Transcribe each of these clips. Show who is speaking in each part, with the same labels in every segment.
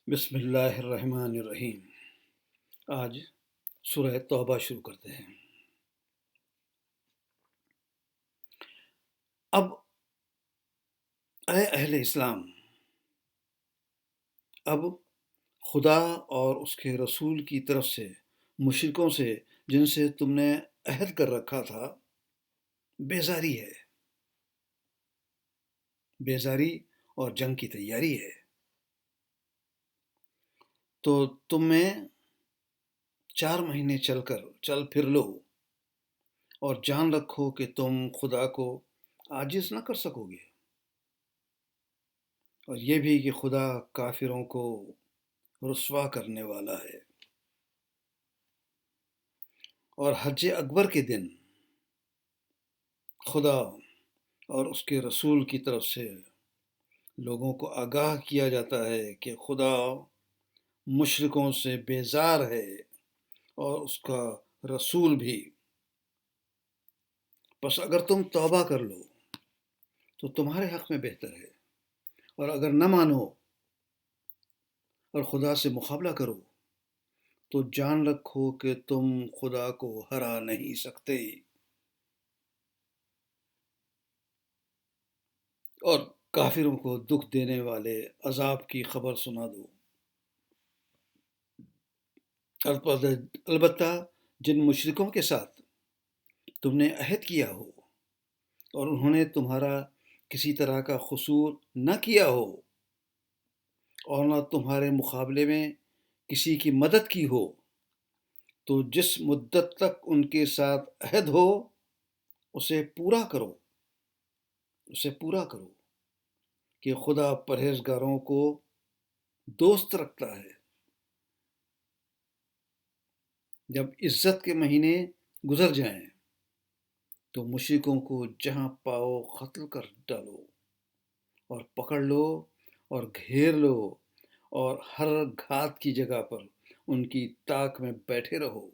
Speaker 1: بسم اللہ الرحمن الرحیم۔ آج سورہ توبہ شروع کرتے ہیں۔ اب اے اہل اسلام، اب خدا اور اس کے رسول کی طرف سے مشرکوں سے جن سے تم نے عہد کر رکھا تھا بیزاری ہے، بیزاری اور جنگ کی تیاری ہے۔ تو تم میں 4 مہینے چل پھر لو اور جان رکھو کہ تم خدا کو عاجز نہ کر سکو گے، اور یہ بھی کہ خدا کافروں کو رسوا کرنے والا ہے۔ اور حج اکبر کے دن خدا اور اس کے رسول کی طرف سے لوگوں کو آگاہ کیا جاتا ہے کہ خدا مشرکوں سے بیزار ہے اور اس کا رسول بھی۔ بس اگر تم توبہ کر لو تو تمہارے حق میں بہتر ہے، اور اگر نہ مانو اور خدا سے مقابلہ کرو تو جان رکھو کہ تم خدا کو ہرا نہیں سکتے۔ اور کافروں کو دکھ دینے والے عذاب کی خبر سنا دو۔ البتہ جن مشرکوں کے ساتھ تم نے عہد کیا ہو اور انہوں نے تمہارا کسی طرح کا قصور نہ کیا ہو اور نہ تمہارے مقابلے میں کسی کی مدد کی ہو، تو جس مدت تک ان کے ساتھ عہد ہو اسے پورا کرو، کہ خدا پرہیزگاروں کو دوست رکھتا ہے۔ جب عزت کے مہینے گزر جائیں تو مشرکوں کو جہاں پاؤ قتل کر ڈالو اور پکڑ لو اور گھیر لو، اور ہر گھات کی جگہ پر ان کی طاق میں بیٹھے رہو۔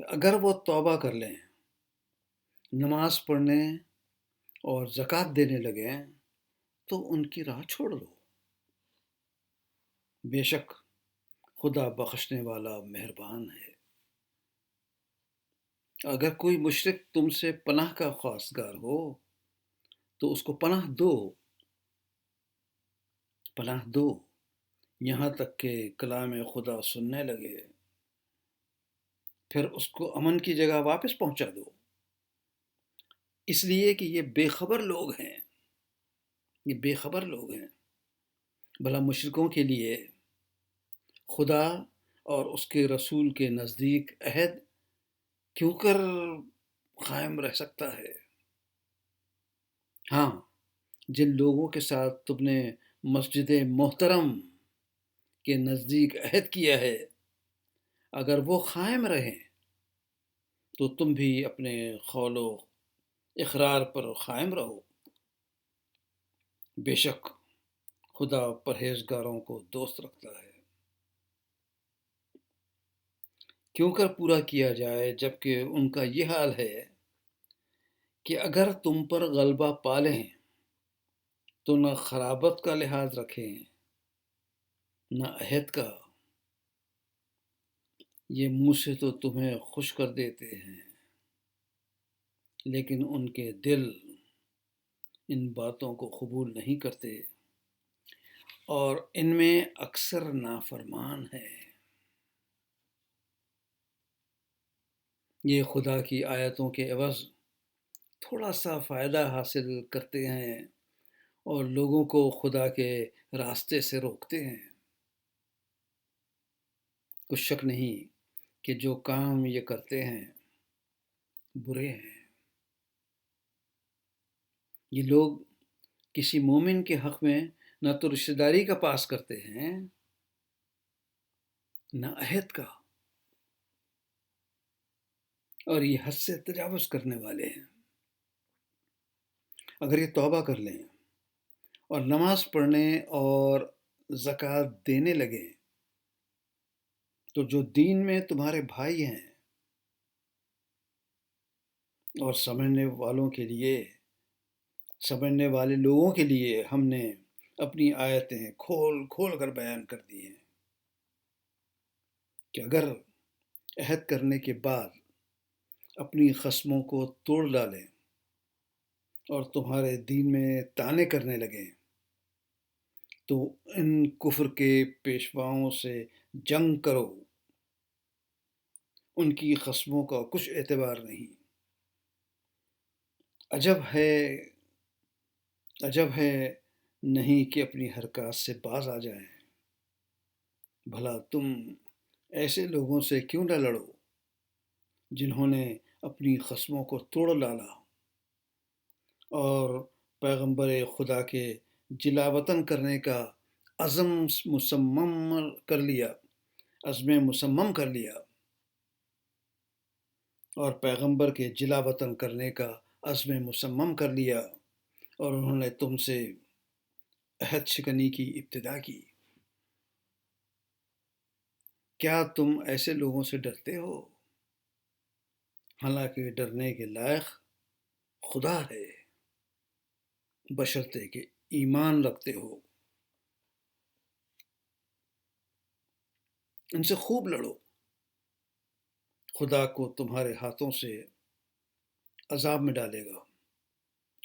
Speaker 1: اگر وہ توبہ کر لیں، نماز پڑھنے اور زکوٰۃ دینے لگیں تو ان کی راہ چھوڑ دو۔ بے شک خدا بخشنے والا مہربان ہے۔ اگر کوئی مشرک تم سے پناہ کا خواستگار ہو تو اس کو پناہ دو یہاں تک کہ کلام خدا سننے لگے، پھر اس کو امن کی جگہ واپس پہنچا دو، اس لیے کہ یہ بے خبر لوگ ہیں۔ بھلا مشرکوں کے لیے خدا اور اس کے رسول کے نزدیک عہد کیوں کر قائم رہ سکتا ہے؟ ہاں، جن لوگوں کے ساتھ تم نے مسجد محترم کے نزدیک عہد کیا ہے، اگر وہ قائم رہیں تو تم بھی اپنے قول و اقرار پر قائم رہو۔ بے شک خدا پرہیزگاروں کو دوست رکھتا ہے۔ کیوں کر پورا کیا جائے جبکہ ان کا یہ حال ہے کہ اگر تم پر غلبہ پا لیں تو نہ خرابت کا لحاظ رکھیں نہ عہد کا، یہ منہ سے تو تمہیں خوش کر دیتے ہیں لیکن ان کے دل ان باتوں کو قبول نہیں کرتے، اور ان میں اکثر نافرمان ہیں۔ یہ خدا کی آیتوں کے عوض تھوڑا سا فائدہ حاصل کرتے ہیں اور لوگوں کو خدا کے راستے سے روکتے ہیں۔ کچھ شک نہیں کہ جو کام یہ کرتے ہیں برے ہیں۔ یہ لوگ کسی مومن کے حق میں نہ تو رشتہ داری کا پاس کرتے ہیں نہ عہد کا، اور یہ حد سے تجاوز کرنے والے ہیں۔ اگر یہ توبہ کر لیں اور نماز پڑھنے اور زکوٰۃ دینے لگیں تو جو دین میں تمہارے بھائی ہیں اور سمجھنے والے لوگوں کے لیے ہم نے اپنی آیتیں کھول کھول کر بیان کر دی ہیں کہ اگر عہد کرنے کے بعد اپنی خصموں کو توڑ ڈالیں اور تمہارے دین میں طعنے کرنے لگیں تو ان کفر کے پیشواؤں سے جنگ کرو، ان کی خصموں کا کچھ اعتبار نہیں۔ عجب ہے نہیں کہ اپنی حرکات سے باز آ جائیں۔ بھلا تم ایسے لوگوں سے کیوں نہ لڑو جنہوں نے اپنی خصموں کو توڑ ڈالا اور پیغمبر خدا کے جلا وطن کرنے کا عزم مصمم کر لیا اور پیغمبر کے جلا وطن کرنے کا عزم مصمم کر لیا اور انہوں نے تم سے عہد شکنی کی ابتدا کی۔ کیا تم ایسے لوگوں سے ڈرتے ہو؟ حالانکہ ڈرنے کے لائق خدا ہے، بشرطے کہ ایمان رکھتے ہو۔ ان سے خوب لڑو، خدا کو تمہارے ہاتھوں سے عذاب میں ڈالے گا۔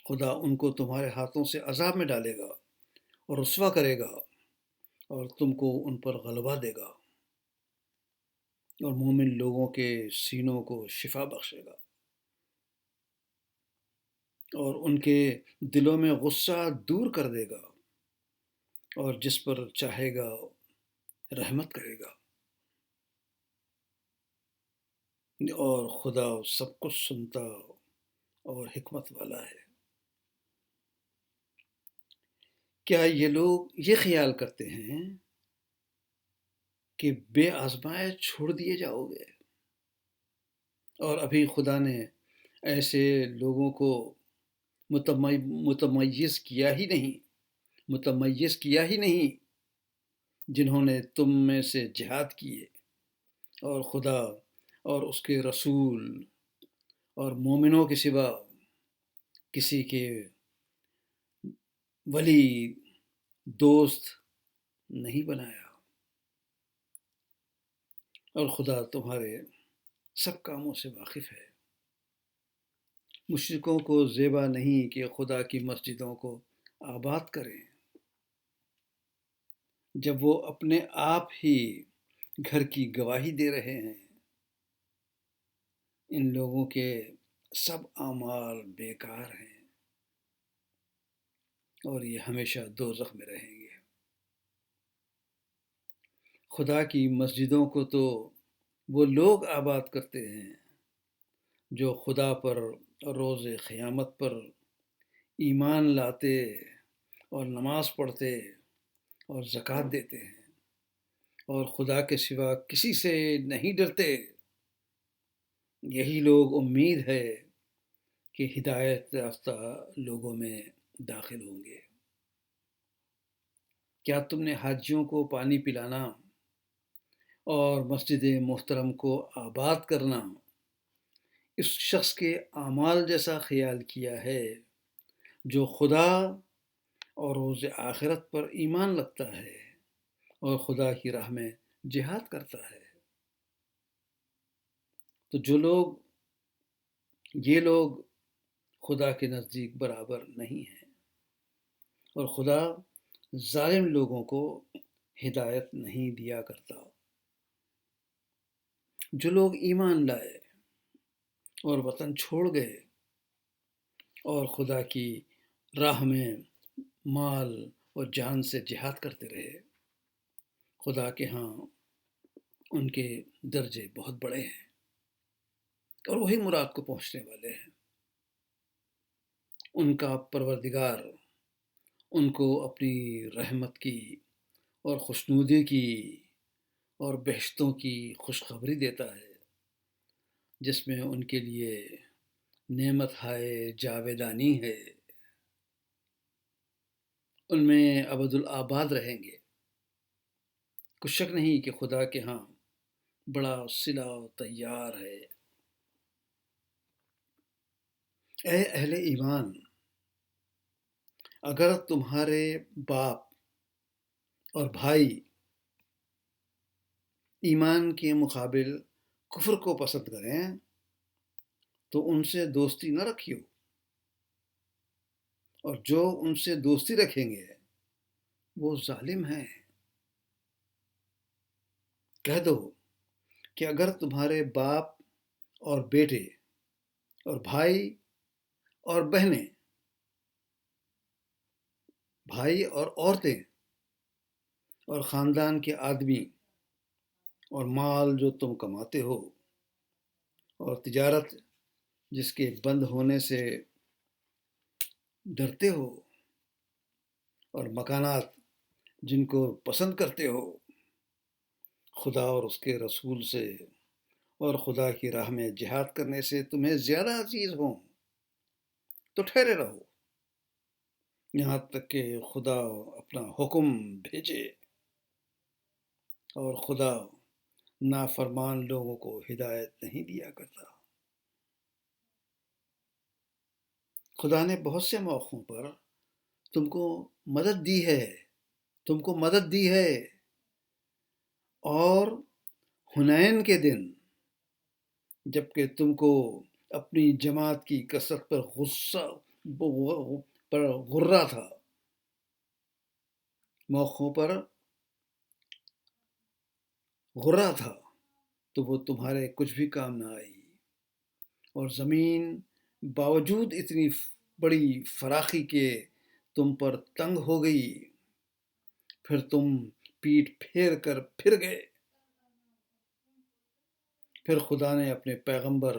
Speaker 1: خدا ان کو تمہارے ہاتھوں سے عذاب میں ڈالے گا اور رسوا کرے گا اور تم کو ان پر غلبہ دے گا اور مومن لوگوں کے سینوں کو شفا بخشے گا اور ان کے دلوں میں غصہ دور کر دے گا اور جس پر چاہے گا رحمت کرے گا، اور خدا سب کچھ سنتا اور حکمت والا ہے۔ کیا یہ لوگ یہ خیال کرتے ہیں کہ بے آزمائے چھوڑ دیے جاؤ گے؟ اور ابھی خدا نے ایسے لوگوں کو متمیز کیا ہی نہیں جنہوں نے تم میں سے جہاد کیے اور خدا اور اس کے رسول اور مومنوں کے سوا کسی کے ولی دوست نہیں بنایا، اور خدا تمہارے سب کاموں سے واقف ہے۔ مشرکوں کو زیبا نہیں کہ خدا کی مسجدوں کو آباد کریں جب وہ اپنے آپ ہی گھر کی گواہی دے رہے ہیں۔ ان لوگوں کے سب اعمال بیکار ہیں اور یہ ہمیشہ دوزخ میں رہیں گے۔ خدا کی مسجدوں کو تو وہ لوگ آباد کرتے ہیں جو خدا پر روز قیامت پر ایمان لاتے اور نماز پڑھتے اور زکوٰۃ دیتے ہیں اور خدا کے سوا کسی سے نہیں ڈرتے۔ یہی لوگ امید ہے کہ ہدایت یافتہ لوگوں میں داخل ہوں گے۔ کیا تم نے حاجیوں کو پانی پلانا اور مسجد محترم کو آباد کرنا اس شخص کے اعمال جیسا خیال کیا ہے جو خدا اور روز آخرت پر ایمان رکھتا ہے اور خدا کی راہ میں جہاد کرتا ہے؟ تو یہ لوگ خدا کے نزدیک برابر نہیں ہیں اور خدا ظالم لوگوں کو ہدایت نہیں دیا کرتا۔ جو لوگ ایمان لائے اور وطن چھوڑ گئے اور خدا کی راہ میں مال اور جان سے جہاد کرتے رہے، خدا کے ہاں ان کے درجے بہت بڑے ہیں اور وہی مراد کو پہنچنے والے ہیں۔ ان کا پروردگار ان کو اپنی رحمت کی اور خوشنودی کی اور بہشتوں کی خوشخبری دیتا ہے جس میں ان کے لیے نعمت ہائے جاویدانی ہے، ان میں ابدالآباد رہیں گے۔ کچھ شک نہیں کہ خدا کے ہاں بڑا صلہ و تیار ہے۔ اے اہل ایمان، اگر تمہارے باپ اور بھائی ایمان کے مقابل کفر کو پسند کریں تو ان سے دوستی نہ رکھیو، اور جو ان سے دوستی رکھیں گے وہ ظالم ہیں۔ کہہ دو کہ اگر تمہارے باپ اور بیٹے اور بھائی اور بہنیں، بھائی اور عورتیں اور خاندان کے آدمی اور مال جو تم کماتے ہو اور تجارت جس کے بند ہونے سے ڈرتے ہو اور مکانات جن کو پسند کرتے ہو، خدا اور اس کے رسول سے اور خدا کی راہ میں جہاد کرنے سے تمہیں زیادہ عزیز ہوں تو ٹھہرے رہو یہاں تک کہ خدا اپنا حکم بھیجے، اور خدا نافرمان لوگوں کو ہدایت نہیں دیا کرتا۔ خدا نے بہت سے موقعوں پر تم کو مدد دی ہے، تم کو مدد دی ہے، اور حنین کے دن جب کہ تم کو اپنی جماعت کی کثرت پر غرہ تھا، موقعوں پر غرہ تھا، تو وہ تمہارے کچھ بھی کام نہ آئی، اور زمین باوجود اتنی بڑی فراخی کے تم پر تنگ ہو گئی، پھر تم پیٹ پھیر کر پھر گئے۔ پھر خدا نے اپنے پیغمبر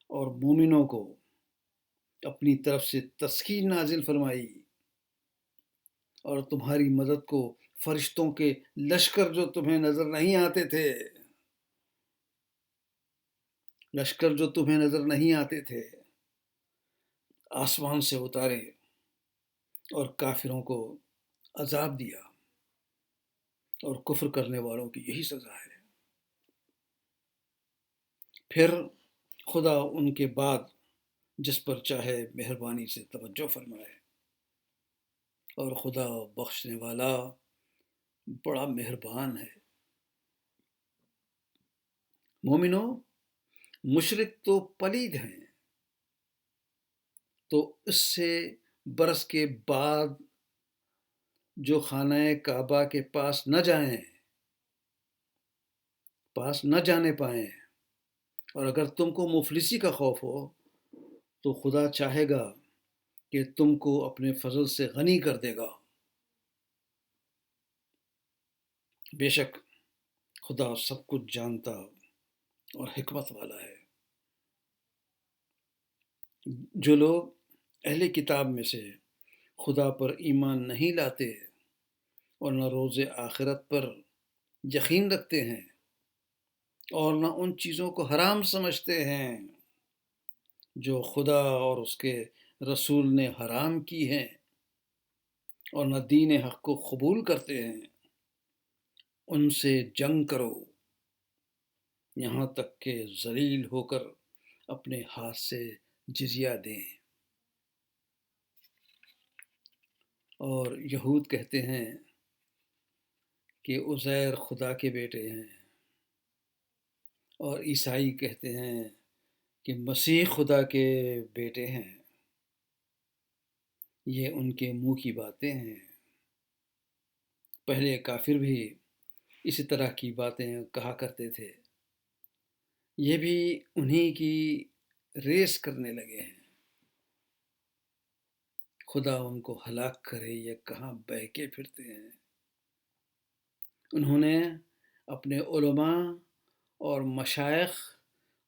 Speaker 1: اور مومنوں کو اپنی طرف سے تسکین نازل فرمائی، اور تمہاری مدد کو فرشتوں کے لشکر جو تمہیں نظر نہیں آتے تھے، لشکر جو تمہیں نظر نہیں آتے تھے، آسمان سے اتارے اور کافروں کو عذاب دیا، اور کفر کرنے والوں کی یہی سزا ہے۔ پھر خدا ان کے بعد جس پر چاہے مہربانی سے توجہ فرمائے، اور خدا بخشنے والا بڑا مہربان ہے۔ مومنو، مشرک تو پلید ہیں، تو اس سے برس کے بعد جو خانہ کعبہ کے پاس نہ جانے پائیں، اور اگر تم کو مفلسی کا خوف ہو تو خدا چاہے گا کہ تم کو اپنے فضل سے غنی کر دے گا۔ بے شک خدا سب کچھ جانتا اور حکمت والا ہے۔ جو لوگ اہل کتاب میں سے خدا پر ایمان نہیں لاتے اور نہ روز آخرت پر یقین رکھتے ہیں اور نہ ان چیزوں کو حرام سمجھتے ہیں جو خدا اور اس کے رسول نے حرام کی ہیں، اور نہ دین حق کو قبول کرتے ہیں، ان سے جنگ کرو یہاں تک کہ ذلیل ہو کر اپنے ہاتھ سے جزیہ دیں۔ اور یہود کہتے ہیں کہ عزیر خدا کے بیٹے ہیں، اور عیسائی کہتے ہیں کہ مسیح خدا کے بیٹے ہیں۔ یہ ان کے منہ کی باتیں ہیں۔ پہلے کافر بھی اسی طرح کی باتیں کہا کرتے تھے، یہ بھی انہی کی ریس کرنے لگے ہیں۔ خدا ان کو ہلاک کرے، یہ کہاں بہکے پھرتے ہیں۔ انہوں نے اپنے علماء اور مشائخ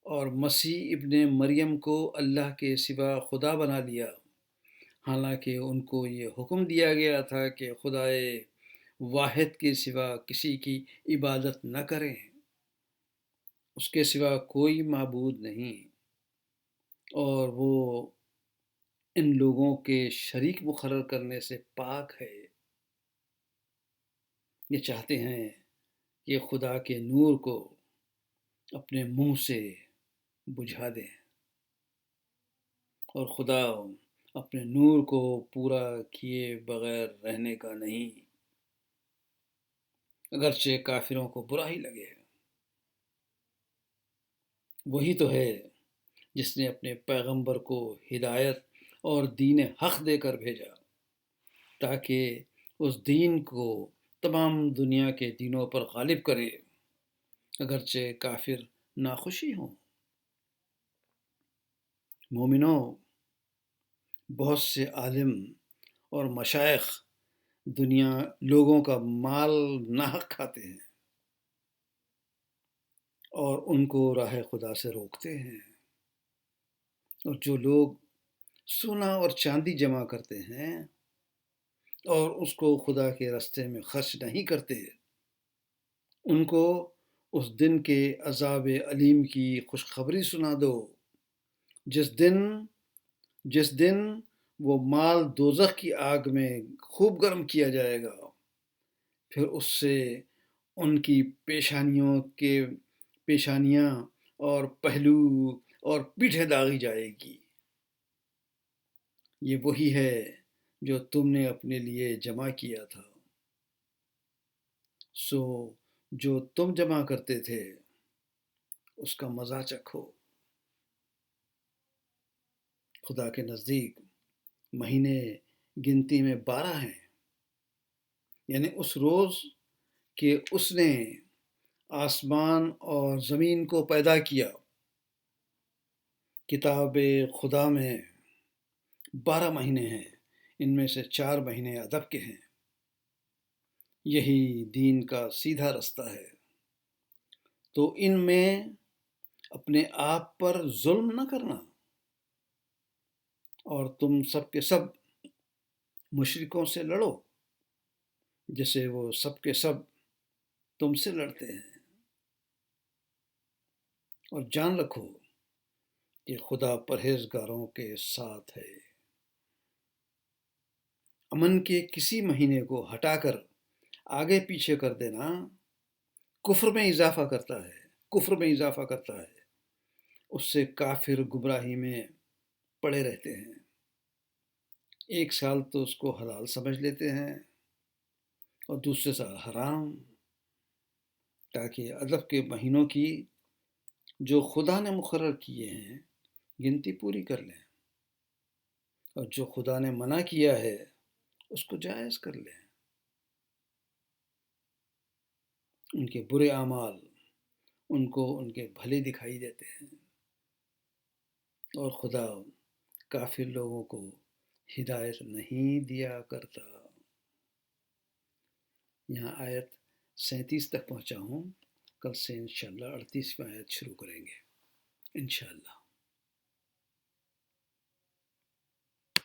Speaker 1: اور مسیح ابن مریم کو اللہ کے سوا خدا بنا لیا، حالانکہ ان کو یہ حکم دیا گیا تھا کہ خدائے واحد کے سوا کسی کی عبادت نہ کریں، اس کے سوا کوئی معبود نہیں، اور وہ ان لوگوں کے شریک مقرر کرنے سے پاک ہے۔ یہ چاہتے ہیں کہ خدا کے نور کو اپنے منہ سے بجھا دیں، اور خدا اپنے نور کو پورا کیے بغیر رہنے کا نہیں۔ اگرچہ کافروں کو برا ہی لگے۔ وہی تو ہے جس نے اپنے پیغمبر کو ہدایت اور دین حق دے کر بھیجا، تاکہ اس دین کو تمام دنیا کے دینوں پر غالب کرے، اگرچہ کافر ناخوشی ہوں۔ مومنوں، بہت سے عالم اور مشائخ دنیا لوگوں کا مال ناحق کھاتے ہیں اور ان کو راہ خدا سے روکتے ہیں، اور جو لوگ سونا اور چاندی جمع کرتے ہیں اور اس کو خدا کے راستے میں خرچ نہیں کرتے، ان کو اس دن کے عذاب علیم کی خوشخبری سنا دو، جس دن وہ مال دوزخ کی آگ میں خوب گرم کیا جائے گا، پھر اس سے ان کی پیشانیاں اور پہلو اور پیٹھیں داغی جائے گی۔ یہ وہی ہے جو تم نے اپنے لیے جمع کیا تھا، سو جو تم جمع کرتے تھے اس کا مزہ چکھو۔ خدا کے نزدیک مہینے گنتی میں 12 ہیں، یعنی اس روز کہ اس نے آسمان اور زمین کو پیدا کیا۔ کتاب خدا میں 12 مہینے ہیں، ان میں سے 4 مہینے ادب کے ہیں۔ یہی دین کا سیدھا رستہ ہے، تو ان میں اپنے آپ پر ظلم نہ کرنا، اور تم سب کے سب مشرکوں سے لڑو جیسے وہ سب کے سب تم سے لڑتے ہیں، اور جان رکھو کہ خدا پرہیزگاروں کے ساتھ ہے۔ امن کے کسی مہینے کو ہٹا کر آگے پیچھے کر دینا کفر میں اضافہ کرتا ہے، اس سے کافر گمراہی میں پڑے رہتے ہیں۔ ایک سال تو اس کو حلال سمجھ لیتے ہیں اور دوسرے سال حرام، تاکہ ادب کے مہینوں کی جو خدا نے مقرر کیے ہیں گنتی پوری کر لیں، اور جو خدا نے منع کیا ہے اس کو جائز کر لیں۔ ان کے برے اعمال ان کو ان کے بھلے دکھائی دیتے ہیں، اور خدا کافر لوگوں کو ہدایت نہیں دیا کرتا۔ یہاں آیت 37 تک پہنچا ہوں، کل سے انشاءاللہ 38ویں آیت شروع کریں گے انشاءاللہ۔